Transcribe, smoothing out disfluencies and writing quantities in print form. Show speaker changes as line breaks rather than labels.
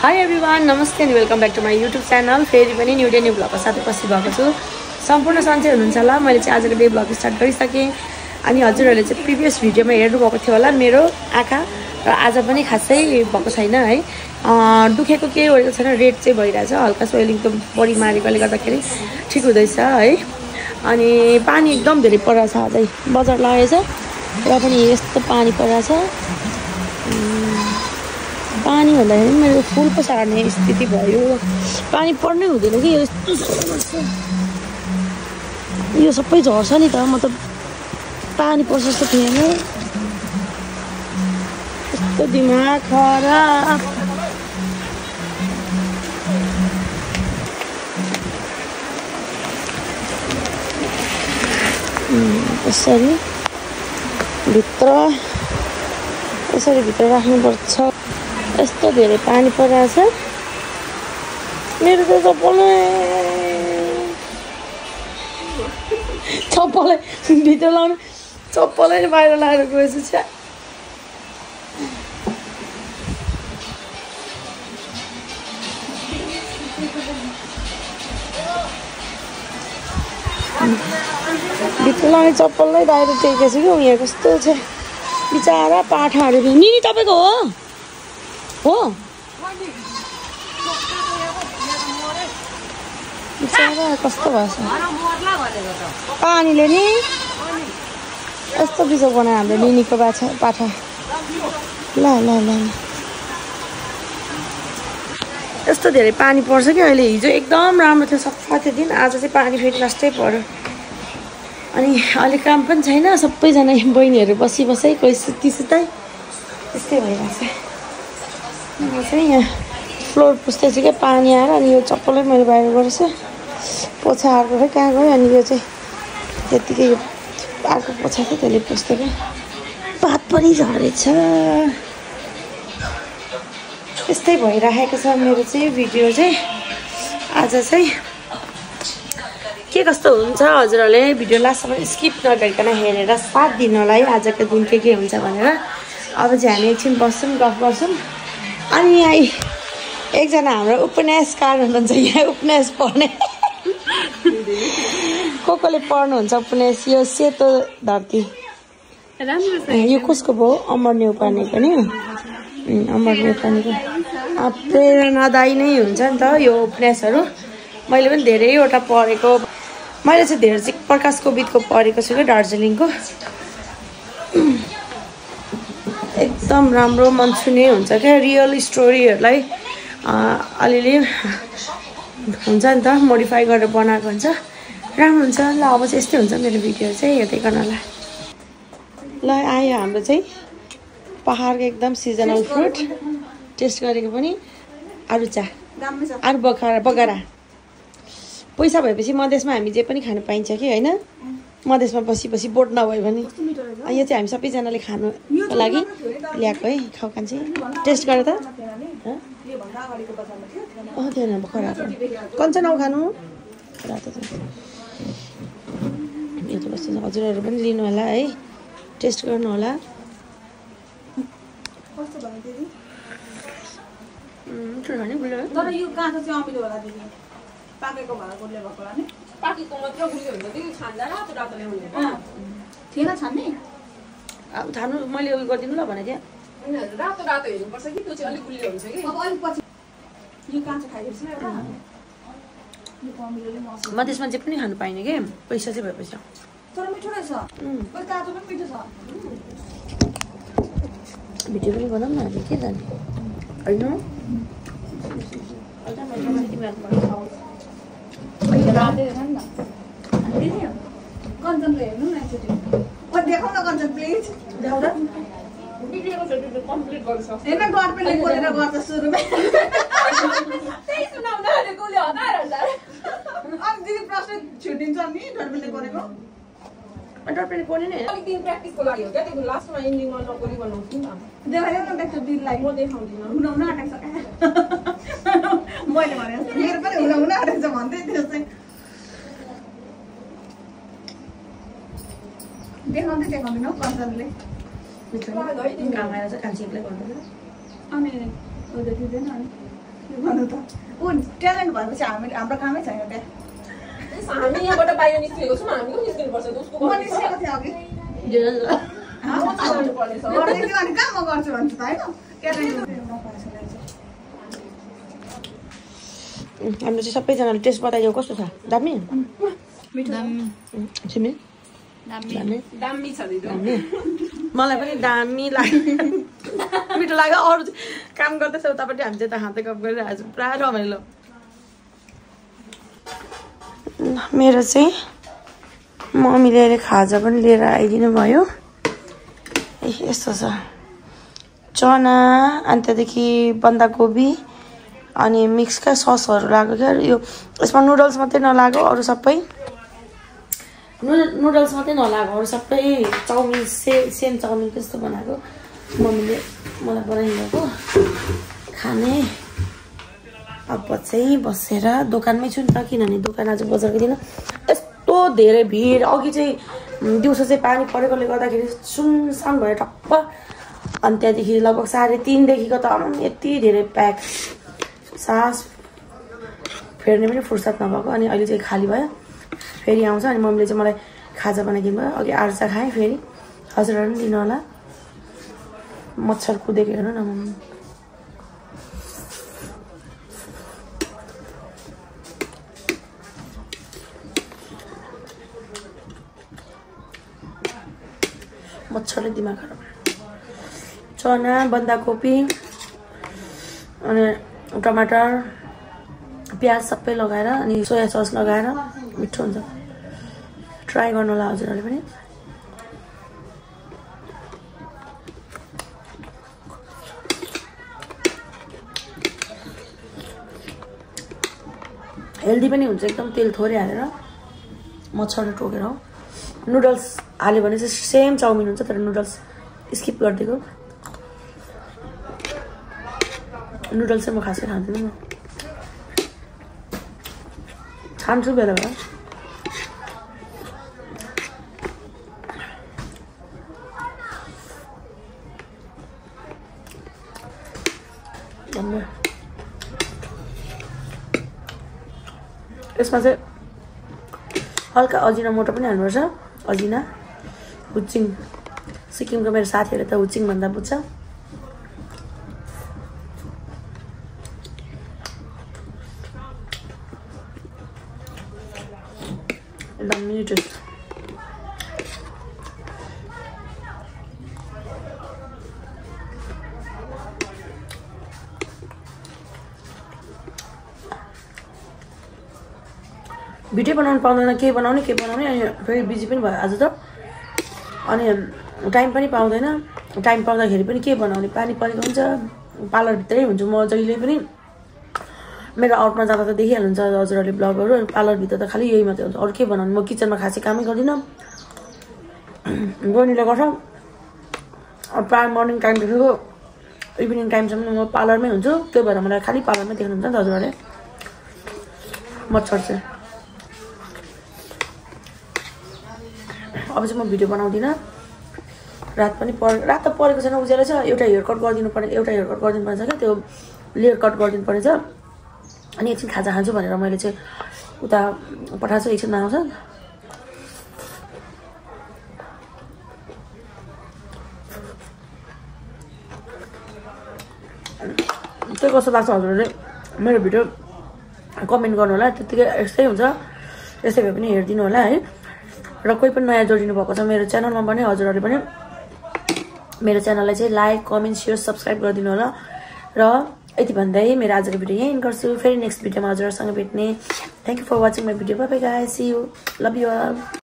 High everyone, नमस्ते and welcome back to my YouTube channel. फेरि पनि न्यू डे न्यू ब्लगको साथ उपस्थित भएको छु। सम्पूर्ण सन्चै हुनुहुन्छ होला। मैले चाहिँ आजको डे ब्लग स्टार्ट गरिसकेँ। अनि हजुरहरूले चाहिँ प्रिभियस भिडियोमा हेर्नुभएको थियो होला मेरो आँखा, र आज पनि खासै भएको छैन है। दुखेको केही गरेको छैन, रेड चाहिँ भइरहेछ, हल्का स्वेलिङ त बढी मारेकोले गर्दाखेरि ठिक हुँदैछ है। अनि पानी एकदम धेरै परिरहेछ, अझै बजार लागेछ र पनि यस्तो पानी परिरहेछ। पानी भन्दाखेरि मेरो फुल पो सार्ने स्थिति भयो। पानी पर्नै हुँदैन कि यो सबै झर्छ नि त, मतलब पानी पर्छ जस्तो थिएन। यस्तो दिमाग खराब। यसरी भित्र राख्नुपर्छ। यस्तो धेरै पानी परिरहेछ। मेरो त चप्पलै भित्र लाउनु, चप्पलै बाहिर लगाएर गएछु। छ्या भित्र लाउने चप्पलै बाहिर टेकेछु कि यहाँ कस्तो छ बिचारा पाठाहरू। निनी तपाईँको हो बिचारा कस्तो भएछ पानीले नि। यस्तो बिजोग बनायो हाम्रो निनीको पाठा। ल ल ल यस्तो धेरै पानी पर्छ कि अहिले। हिजो एकदम राम्रो थियो, सफा थियो दिन। आज चाहिँ पानी फेरि लास्टै पर्यो। अनि अहिले काम पनि छैन, सबैजना बहिनीहरू बसी कोही सुत्तै त्यस्तै भइरहेछ। म चाहिँ यहाँ फ्लोर पुस्दैछु क्या, पानी आएर। अनि यो चप्पलै मैले बाहिर गरेछु, पोछा अर्को खै कहाँ गयो। अनि यो चाहिँ त्यत्तिकै यो अर्को पोछा थियो, त्यसले पुस्दै क्या। पात पनि झरेछ। यस्तै भइराखेको छ मेरो चाहिँ भिडियो चाहिँ। आज चाहिँ के कस्तो हुन्छ हजुरहरूले भिडियो लास्टसम्म स्किप नगरिकन हेरेर साथ दिनु होला है, आजको दिन के हुन्छ भनेर। अब चाहिँ हामी एकछिन बस्छौँ, गफ गर्छौँ। अनि यहाँ एकजना हाम्रो उपन्यासकार हुनुहुन्छ, यहाँ उपन्यास पढ्ने। कसले पढ्नुहुन्छ उपन्यास? यो सेतो धरती यो कसको भयो? अमर न्यौपानेको नि। अमर न्यौपानेको प्रेरणादायी नै हुन्छ नि त यो उपन्यासहरू। मैले पनि धेरैवटा पढेको। मैले चाहिँ धेरै चाहिँ प्रकाश कोविदको पढेको छु क्या, दार्जिलिङको। एकदम राम्रो मन छुने हुन्छ क्या। रियल स्टोरीहरूलाई अलिअलि हुन्छ नि त, मोडिफाई गरेर बनाएको हुन्छ, राम्रो हुन्छ। ल अब चाहिँ यस्तै हुन्छ मेरो भिडियो चाहिँ, हेर्दै गर्न होला। ल आयो हाम्रो चाहिँ पहाडको एकदम सिजनल फ्रुट। टेस्ट गरेको पनि आरुचा, आरु बगरा। पैसा भएपछि मधेसमा हामी जे पनि खानु पाइन्छ कि होइन। मधेसमा बसी बोट नभयो भने। यो चाहिँ हामी सबैजनाले खानुको लागि ल्याएको है, खाऊ कान्छे। टेस्ट गर त। थिएन भर्खर कञ्चन आऊ खानु रातो। यो त कस्तो हजुरहरू पनि लिनु होला है, टेस्ट गर्नु होला।
तर यो काँचो चाहिँ अमिलो होला दिदी, पाकेको भएर गुलियो भएको होला नि। पाकेको मात्र गुलियो हुन्छ कि छान्दा रातो ल्याउने थिएन छान्ने।
अब छान्नु मैले उयो गरिदिनु ल भनेको थिएँ।
रातो हेर्नुपर्छ कि त्यो चाहिँ अलिक गुलियो हुन्छ कि। अब अलिक पछि यो काँचो खाइदिनुहोस् न एउटा।
मधेसमा जे पनि खानु पाइने कि, पैसा चाहिँ भएपछि।
तर मिठो रहेछ, काँचो पनि मिठो छ।
भिडियो पनि बनाऊँ न अहिले, के जाने होइन।
कञ्चनले हेर्नु न एकचोटि। देखाउ न कञ्चन प्लिज, देखाउँदा कम्प्लिट गरिसक्छ। हेर्न डटपेनले कोलेर गर्छ सुरुमै। त्यही सुनाउँदा कोले हतार हुन्छ। अनि दिदी प्रश्न छुटिन्छ नि डटपेनले गरेको।
डटपेनले कोले नै
अलिक दिन प्र्याक्टिसको लागि हो क्या, त्यो लास्टमा इन्डिङमा नकोली बनाउँछु नि त। देखायो न देख्छु दिदीलाई। म देखाउँदिनँ, हुन आँटेको छ। मैले भने मेरो पनि हुन आँटेको छ भन्दै त्यो चाहिँ। देखाउँदैन हौ कञ्चनले।
काम आएर चाहिँ कान्छीलाई गर्दैन
अनि उयो दिँदैन अनि भन्नु त कुन ट्यालेन्ट भएपछि हाम्रो कामै छैन त्यहाँ
हामी यहाँबाट बाहिर निस्केको छौँ हामी निस्किनु पर्छ उसको
म निस्केको थिएँ अघि गर्दैछु अनि कहाँ म गर्छु भन्छ त होइन
हाम्रो चाहिँ सबैजनाले टेस्ट बताइदियो कस्तो छ दामी छिमी
दामी छ दिदी
मलाई पनि दामी लाग्यो मिठो लाग्यो अरू काम गर्दैछ उतापट्टि हामी चाहिँ त हातै गफ गरिरहेको छौँ पुरा रमाइलो मेरो चाहिँ मम्मीले अहिले खाजा पनि लिएर आइदिनु भयो ए यस्तो छ चना अनि त्यहाँदेखि बन्दाकोपी अनि मिक्सका ससहरू लाग्यो क्या यो यसमा नुडल्स मात्रै नलाग्यो अरू सबै नुडल्स मात्रै नलाग्यो अरू सबै चाउमिन सेम चाउमिन त्यस्तो बनाएको मम्मीले मलाई बनाइदिएको खाने अब चाहिँ बसेर दोकानमै छु नि त किनभने दोकान आज बजारको दिन यस्तो धेरै भिड अघि चाहिँ दिउँसो चाहिँ पानी परेकोले गर्दाखेरि सुनसान भयो टप्प अनि त्यहाँदेखि लगभग 3:30 देखिको त यति धेरै प्याक सास फेर्ने पनि फुर्सद नभएको अनि अहिले चाहिँ खाली भयो फेरि आउँछ अनि मम्मीले चाहिँ मलाई खाजा बनाइदिनु भयो अघि आर्चा खाएँ फेरि हजुरहरू पनि दिनु होला मच्छर कुदेको हेर्नु न मम्मी मच्छरले दिमाग खराब चना बन्दाकोपी अनि टमाटर प्याज सबै लगाएर अनि सोया सस लगाएर मिठो हुन्छ ट्राई गर्नु होला हजुरहरूले पनि हेल्दी पनि हुन्छ एकदम तेल थोरै हालेर मच्छरले टोकेर हो नुडल्स हाल्यो भने चाहिँ सेम चाउमिन हुन्छ तर नुडल्स स्किप गरिदिएको नुडल्स चाहिँ म खासै खाँदिनँ खान्छु बेला बेला यसमा चाहिँ हल्का अजिना मोटो पनि हाल्नुपर्छ अजिना हुचिङ सिक्किमको मेरो साथीहरूले त हुचिङ भन्दा बुझ्छ एकदम मिठो भिडियो बनाउनु पाउँदैन के बनाउने अनि फेरि बिजी पनि भयो आज त अनि टाइम पनि पाउँदैन टाइम पाउँदाखेरि पनि के बनाउने पानी परेको हुन्छ पार्लरभित्रै हुन्छु म जहिले पनि मेरो आउटमा जाँदा त देखिहाल्नुहुन्छ हजुरहरूले ब्लगहरू पार्लरभित्र त खालि यही मात्रै हुन्छ अरू के बनाउने म किचनमा खासै कामै गर्दिनँ बहिनीले गर्छ प्रायः मर्निङ टाइमदेखिको इभिनिङ टाइमसम्म म पार्लरमै हुन्छु त्यही भएर मलाई खालि पार्लरमै देख्नुहुन्छ नि त हजुरहरूले मच्छर चाहिँ अब चाहिँ म भिडियो बनाउँदिनँ रात त परेको छैन उज्यालो छ एउटा हेयर कट गरिदिनु पर्ने छ क्या त्यो लेयर कट गरिदिनु पर्नेछ अनि एकछिन खाजा खान्छु भनेर मैले चाहिँ उता पठाएको छु एकछिन आउँछ त्यो कस्तो लाग्छ हजुरहरूले मेरो भिडियो कमेन्ट गर्नु होला त्यतिकै यस्तै हुन्छ यस्तै भए पनि हेरिदिनु होला है र कोही पनि नयाँ जोडिनु भएको छ मेरो च्यानलमा पनि हजुरहरूले पनि मेरो च्यानललाई चाहिँ लाइक कमेन्ट सेयर सब्सक्राइब गरिदिनु होला र यति भन्दै मेरो आजको भिडियो यहीँ गर्छु फेरि नेक्स्ट भिडियोमा हजुरहरूसँग भेट्ने thank you for watching my video bye bye guys see you love you all